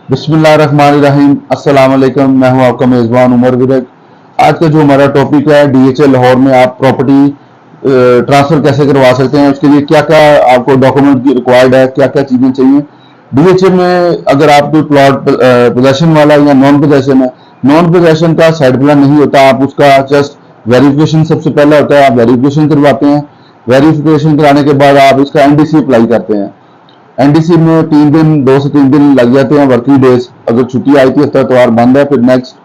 बिस्मिल्लाहिर्रहमानिर्रहीम। अस्सलाम वालेकुम। मैं हूं आपका मेज़बान उमर विरक। आज का जो हमारा टॉपिक है, डीएचए लाहौर में आप प्रॉपर्टी ट्रांसफ़र कैसे करवा सकते हैं, उसके लिए क्या क्या आपको डॉक्यूमेंट की रिक्वायर्ड है, क्या क्या चीज़ें चाहिए। डीएचए में अगर आप कोई प्लॉट पोजेशन वाला या नॉन पोजेशन है, नॉन पोजेशन का साइड प्लान नहीं होता, आप उसका जस्ट वेरिफिकेशन सबसे पहला होता है, आप वेरिफिकेशन करवाते हैं। वेरिफिकेशन कराने के बाद आप इसका एनडीसी अप्लाई करते हैं। एनडीसी में 3 दिन, 2 से 3 दिन लग जाते हैं वर्किंग डेज। अगर छुट्टी आई थी, इत्वार बंद है, फिर नेक्स्ट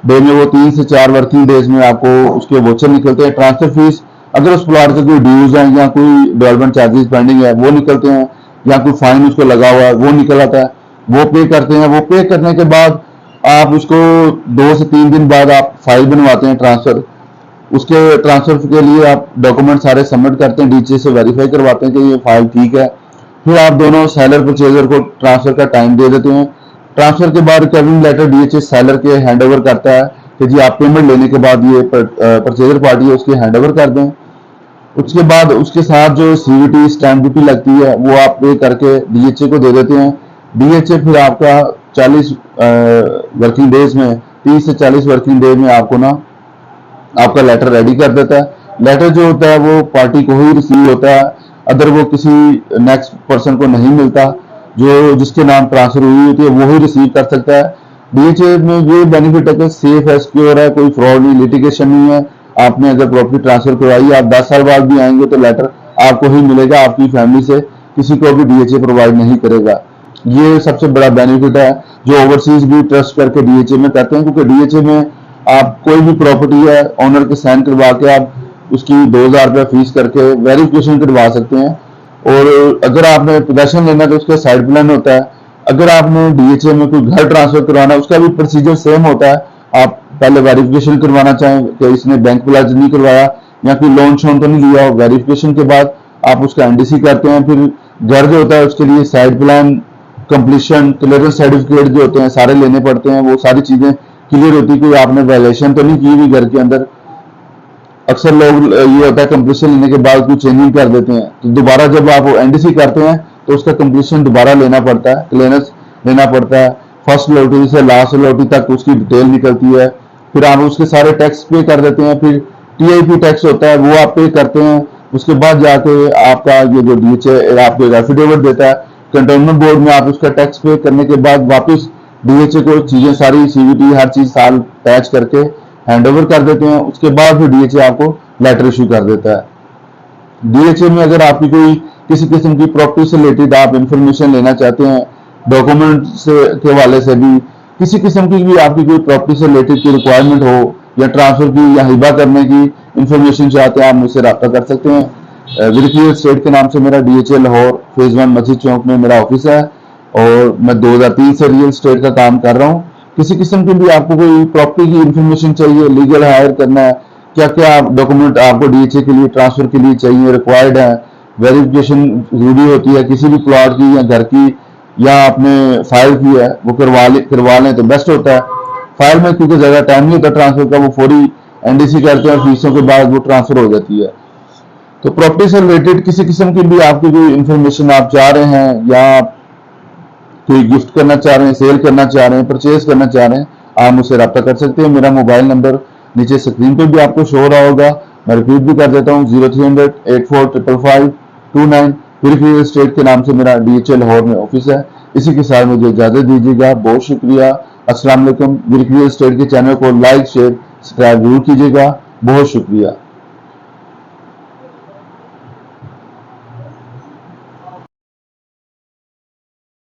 डे में वो 3 से 4 वर्किंग डेज में आपको उसके वोचर निकलते हैं। ट्रांसफर फीस अगर उस प्लॉट के कोई ड्यूज हैं या कोई डेवलपमेंट चार्जेस पेंडिंग है वो निकलते हैं, या कोई फाइन उसको लगा हुआ है वो निकल आता है, वो पे करते हैं। वो पे करने के बाद आप उसको 2 से 3 दिन बाद आप फाइल बनवाते हैं ट्रांसफर। उसके ट्रांसफर के लिए आप डॉक्यूमेंट सारे सबमिट करते हैं, डीएचए से वेरीफाई करवाते हैं कि ये फाइल ठीक है। फिर आप दोनों सेलर परचेजर को ट्रांसफर का टाइम दे देते हैं। ट्रांसफर के बाद रिकवरिंग लेटर डीएचए सेलर के हैंड ओवर करता है कि जी आप पेमेंट लेने के बाद ये परचेजर पार्टी है उसकी हैंड ओवर कर दें। उसके बाद उसके साथ जो सीवीटी स्टैंप ड्यूटी लगती है वो आप पे करके डीएचए को दे देते हैं। डीएचए फिर आपका 40 वर्किंग डेज में, 30 से 40 वर्किंग डेज में आपको ना आपका लेटर रेडी कर देता है। लेटर जो होता है वो पार्टी को ही रिसीव होता है, अगर वो किसी नेक्स्ट पर्सन को नहीं मिलता जो जिसके नाम ट्रांसफर हुई होती है वो ही रिसीव कर सकता है। डीएचए में ये बेनिफिट है कि सेफ है, सिक्योर है, कोई फ्रॉड नहीं, लिटिगेशन नहीं है। आपने अगर प्रॉपर्टी ट्रांसफर करवाई, आप 10 साल बाद भी आएंगे तो लेटर आपको ही मिलेगा, आपकी फैमिली से किसी को भी डीएचए प्रोवाइड नहीं करेगा। ये सबसे बड़ा बेनिफिट है जो ओवरसीज भी ट्रस्ट करके डीएचए में करते हैं, क्योंकि डीएचए में आप कोई भी प्रॉपर्टी है ऑनर के साइन करवा के आप उसकी 2000 रुपये फीस करके वेरिफिकेशन करवा सकते हैं। और अगर आपने पोजेशन लेना है तो उसका साइड प्लान होता है। अगर आपने डीएचए में कोई घर ट्रांसफर करवाना है उसका भी प्रोसीजर सेम होता है। आप पहले वेरिफिकेशन करवाना चाहें कि इसने बैंक प्लाज नहीं करवाया या कोई लोन शोन तो नहीं लिया हो, वेरिफिकेशन के बाद आप उसका एनडीसी करते हैं। फिर घर जो होता है उसके लिए side plan, completion, clearance certificate जो होते हैं सारे लेने पड़ते हैं। वो सारी चीजें क्लियर होती है, कोई आपने वायलेशन तो नहीं की हुई घर के अंदर। अक्सर लोग ये होता है कंप्लीशन लेने के बाद कुछ चेंजिंग कर देते हैं, तो दोबारा जब आप एनडीसी करते हैं तो उसका कंप्लीशन दोबारा लेना पड़ता है, क्लियरेंस लेना पड़ता है। फर्स्ट लॉटरी से लास्ट लॉटरी तक उसकी डिटेल निकलती है। फिर आप उसके सारे टैक्स पे कर देते हैं। फिर टीआईपी टैक्स होता है वो आप पे करते हैं। उसके बाद जाके आपका ये जो डीएचए आपको एफिडेविट देता है कंटोनमेंट बोर्ड में, आप उसका टैक्स पे करने के बाद वापस डीएचए को चीजें सारी सीवीटी हर चीज साल पैच करके हैंड ओवर कर देते हैं। उसके बाद फिर डीएचए आपको लेटर इशू कर देता है। डीएचए में अगर आपकी कोई किसी किस्म की प्रॉपर्टी से रिलेटेड आप इंफॉर्मेशन लेना चाहते हैं, डॉक्यूमेंट से के हवाले से भी, किसी किस्म की भी आपकी कोई प्रॉपर्टी से रिलेटेड की रिक्वायरमेंट हो या ट्रांसफर की या हिबा करने की इंफॉर्मेशन चाहते हैं, आप मुझसे रब्ता कर सकते हैं। विरक स्टेट के नाम से मेरा डीएचए लाहौर फेज 1 मस्जिद चौक में मेरा ऑफिस है और मैं 2003 से रियल स्टेट का काम कर रहा हूँ। किसी किस्म की भी आपको कोई प्रॉपर्टी की इंफॉर्मेशन चाहिए, लीगल हायर करना है, क्या क्या डॉक्यूमेंट आपको डीएचए के लिए ट्रांसफर के लिए चाहिए, रिक्वायर्ड है, वेरिफिकेशन जरूरी होती है किसी भी प्लॉट की या घर की, या आपने फाइल की है वो करवा लें तो बेस्ट होता है। फाइल में क्योंकि ज्यादा टाइम नहीं होता ट्रांसफर का, वो फौरी एनडीसी करते हैं और फीसों के बाद वो ट्रांसफर हो जाती है। तो प्रॉपर्टी से रिलेटेड किसी किस्म की भी आपकी कोई इंफॉर्मेशन आप चाह रहे हैं, या आप कोई गिफ्ट करना चाह रहे हैं, सेल करना चाह रहे हैं, परचेज करना चाह रहे हैं, आप मुझसे रब्ता कर सकते हैं। मेरा मोबाइल नंबर नीचे स्क्रीन पे भी आपको शो हो रहा होगा, मैं रिपीट भी कर देता हूँ, 0300845529। फिर रियल स्टेट के नाम से मेरा डीएचए लाहौर में ऑफिस है। इसी के साथ मुझे इजाजत दीजिएगा, बहुत शुक्रिया। अस्सलाम वालेकुम। रियल स्टेट के चैनल को लाइक शेयर सब्सक्राइब जरूर कीजिएगा, बहुत शुक्रिया।